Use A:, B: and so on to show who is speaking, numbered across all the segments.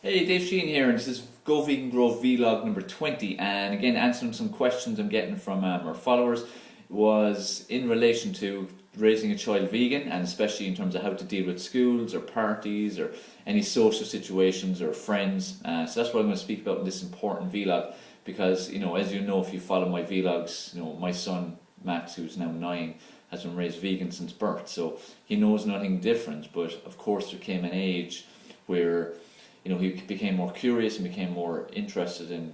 A: Hey, Dave Sheahan here, and this is Go Vegan Grow vlog number 20. And again, answering some questions I'm getting from our followers was in relation to raising a child vegan, and especially in terms of how to deal with schools or parties or any social situations or friends. So that's what I'm going to speak about in this important vlog, because as you know, if you follow my vlogs, my son Max, who's now 9, has been raised vegan since birth, so he knows nothing different. But of course, there came an age where he became more curious and became more interested in,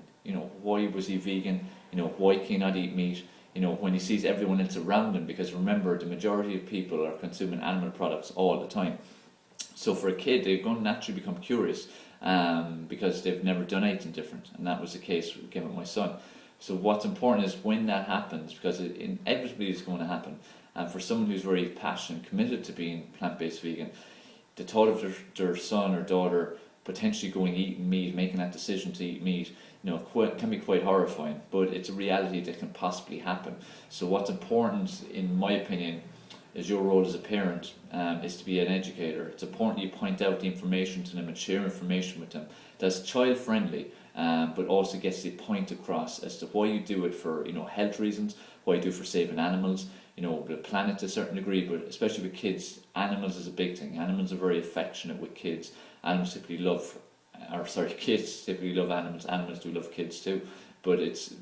A: why was he vegan? Why can he not eat meat? When he sees everyone else around him, because remember, the majority of people are consuming animal products all the time. So for a kid, they're going to naturally become curious because they've never done anything different, and that was the case again with my son. So what's important is when that happens, because it inevitably is going to happen, and for someone who's very passionate and committed to being plant-based vegan, the thought of their son or daughter potentially going eating meat, making that decision to eat meat, can be quite horrifying, but it's a reality that can possibly happen. So what's important, in my opinion, is your role as a parent is to be an educator. It's important you point out the information to them and share information with them that's child friendly, but also gets the point across as to why you do it for health reasons, why you do it for saving animals, the planet to a certain degree, but especially with kids, animals is a big thing. Animals are very affectionate with kids. Kids typically love animals. Animals do love kids too, but it's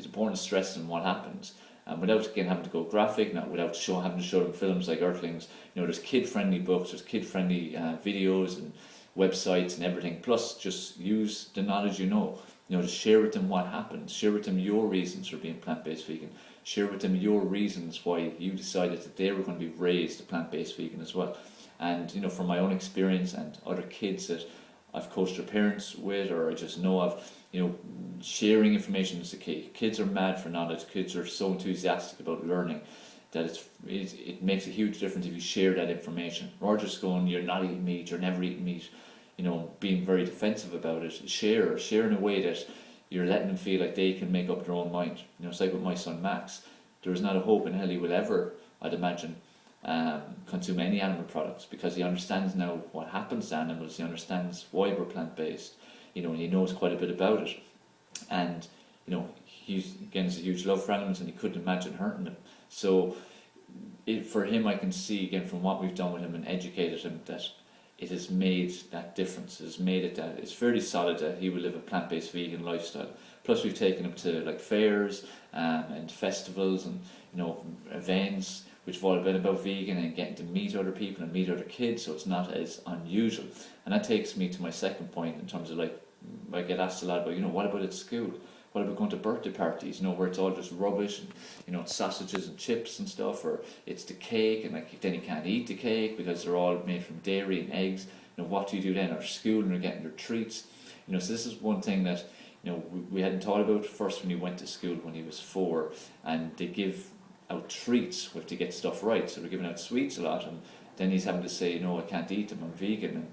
A: important to stress them what happens, and without again having to go graphic, not without having to show them films like Earthlings. There's kid-friendly books, there's kid-friendly videos and websites and everything. Plus, just use the knowledge to share with them what happens. Share with them your reasons for being plant-based vegan. Share with them your reasons why you decided that they were going to be raised a plant-based vegan as well. And from my own experience and other kids that I've coached their parents with, or I just know of, sharing information is the key. Kids are mad for knowledge. Kids are so enthusiastic about learning that it makes a huge difference if you share that information. Or just going, you're not eating meat, you're never eating meat, being very defensive about it. Share in a way that you're letting them feel like they can make up their own mind. It's like with my son Max. There is not a hope in hell he will ever, I'd imagine, consume any animal products, because he understands now what happens to animals. He understands why we're plant-based, and he knows quite a bit about it. And he's a huge love for animals, and he couldn't imagine hurting them. So for him, I can see again from what we've done with him and educated him that it has made that difference. It has made it that it's fairly solid that he will live a plant-based vegan lifestyle. Plus, we've taken him to like fairs and festivals and events which have all been about vegan, and getting to meet other people and meet other kids, so it's not as unusual. And that takes me to my second point in terms of, I get asked a lot about, what about at school? What about going to birthday parties, where it's all just rubbish and, it's sausages and chips and stuff, or it's the cake, and then you can't eat the cake because they're all made from dairy and eggs. What do you do then? Or school, and they're getting their treats. So this is one thing that, we hadn't thought about first when he went to school when he was 4, and they give out treats. We have to get stuff right, so we're giving out sweets a lot, and then he's having to say, no, I can't eat them, I'm vegan,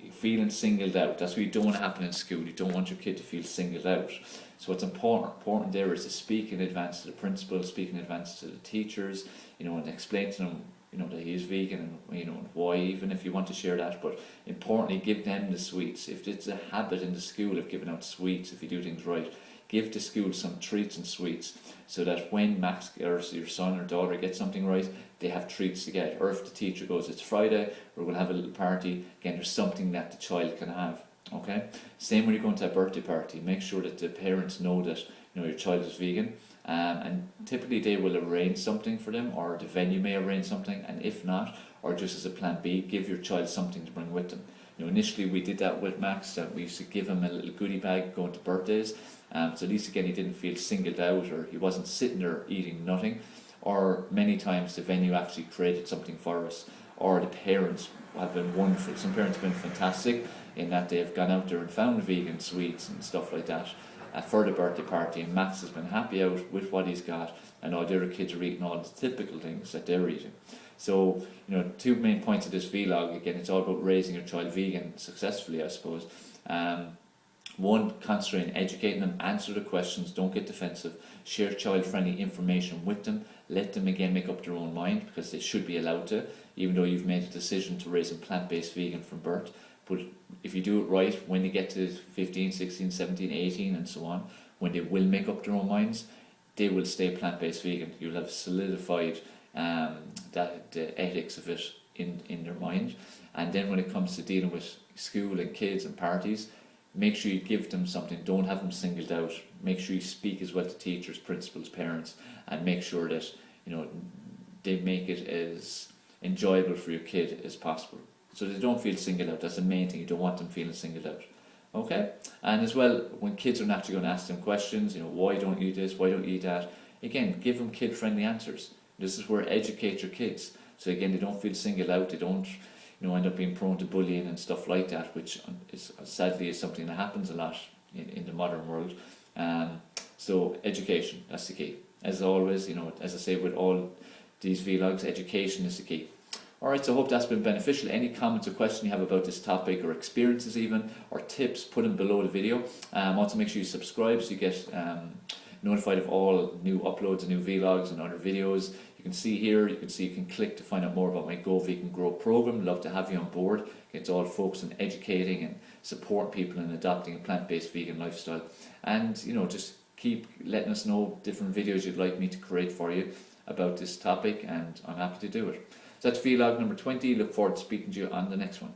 A: and feeling singled out. That's what you don't want to happen in school. You don't want your kid to feel singled out. So what's important there is to speak in advance to the principal, speak in advance to the teachers, and explain to them, that he is vegan, and why, even if you want to share that. But importantly, give them the sweets. If it's a habit in the school of giving out sweets, if you do things right, give the school some treats and sweets, so that when Max or your son or daughter gets something right, they have treats to get. Or if the teacher goes, it's Friday, we're going to have a little party, again, there's something that the child can have. Okay? Same when you're going to a birthday party. Make sure that the parents know that your child is vegan, and typically they will arrange something for them, or the venue may arrange something, and if not, or just as a plan B, give your child something to bring with them. Initially we did that with Max, that we used to give him a little goodie bag going to birthdays, so at least again he didn't feel singled out, or he wasn't sitting there eating nothing. Or many times the venue actually created something for us, or the parents have been wonderful. Some parents have been fantastic in that they've gone out there and found vegan sweets and stuff like that for the birthday party, and Max has been happy out with what he's got, and all the other kids are eating all the typical things that they're eating. So, two main points of this vlog. Again, it's all about raising your child vegan successfully, I suppose. One, concentrate on educating them, answer the questions, don't get defensive, share child-friendly information with them, let them again make up their own mind, because they should be allowed to, even though you've made a decision to raise them plant-based vegan from birth. But if you do it right, when they get to 15, 16, 17, 18 and so on, when they will make up their own minds, they will stay plant-based vegan. You'll have solidified that the ethics of it in their mind. And then when it comes to dealing with school and kids and parties, make sure you give them something. Don't have them singled out. Make sure you speak as well to teachers, principals, parents, and make sure that they make it as enjoyable for your kid as possible, so they don't feel singled out. That's the main thing. You don't want them feeling singled out. Okay? And as well, when kids are naturally going to ask them questions, why don't you eat this, why don't you eat that? Again, give them kid-friendly answers. This is where educate your kids. So again, they don't feel singled out. They don't end up being prone to bullying and stuff like that, which is sadly is something that happens a lot in the modern world. So education, that's the key. As always, as I say with all these vlogs, education is the key. Alright, so I hope that's been beneficial. Any comments or questions you have about this topic, or experiences even, or tips, put them below the video. Also make sure you subscribe so you get notified of all new uploads and new vlogs and other videos. You can see here, you can click to find out more about my Go Vegan Grow program. Love to have you on board. It's all focused on educating and supporting people in adopting a plant-based vegan lifestyle. And just keep letting us know different videos you'd like me to create for you about this topic, and I'm happy to do it. So that's vlog number 20. Look forward to speaking to you on the next one.